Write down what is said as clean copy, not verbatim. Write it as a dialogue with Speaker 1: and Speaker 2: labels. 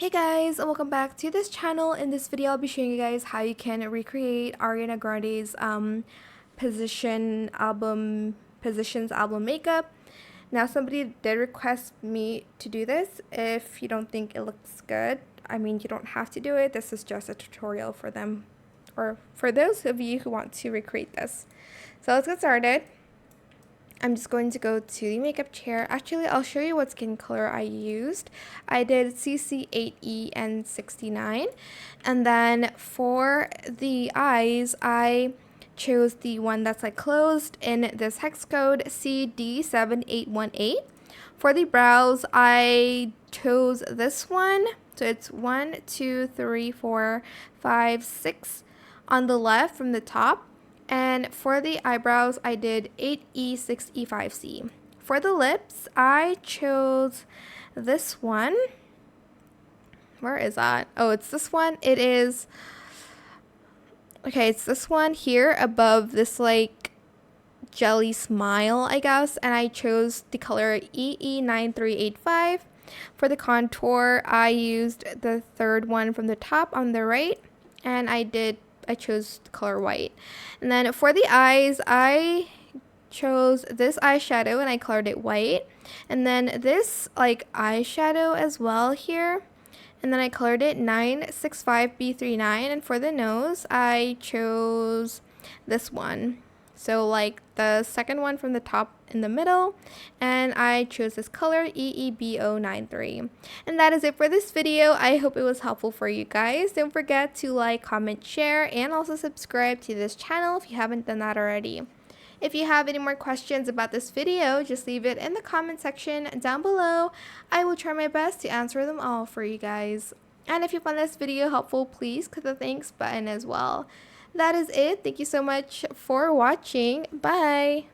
Speaker 1: Hey guys, and welcome back to this channel. In this video, I'll be showing you guys how you can recreate Ariana Grande's Positions album makeup. Now, somebody did request me to do this. If you don't think it looks good, I mean, you don't have to do it. This is just a tutorial for them, or for those of you who want to recreate this. So let's get started. I'm just going to go to the makeup chair. Actually, I'll show you what skin color I used. I did CC8E and 69. And then for the eyes, I chose the one that's like closed in this hex code CD7818. For the brows, I chose this one. So it's 1, 2, 3, 4, 5, 6 on the left from the top. And for the eyebrows, I did 8E, 6E, 5C. For the lips, I chose this one. Where is that? Oh, it's this one. It is, okay, it's this one here above this like jelly smile, I guess. And I chose the color EE9385. For the contour, I used the third one from the top on the right. And I chose the color white. And then for the eyes, I chose this eyeshadow and I colored it white. And then this like eyeshadow as well here. And then I colored it 965B39. And for the nose, I chose this one. So like the second one from the top in the middle, and I chose this color EEBO93. And that is it for this video. I hope it was helpful for you guys. Don't forget to like, comment, share, and also subscribe to this channel if you haven't done that already. If you have any more questions about this video, just leave it in the comment section down below. I will try my best to answer them all for you guys. And if you found this video helpful, please click the thanks button as well. That is it. Thank you so much for watching. Bye!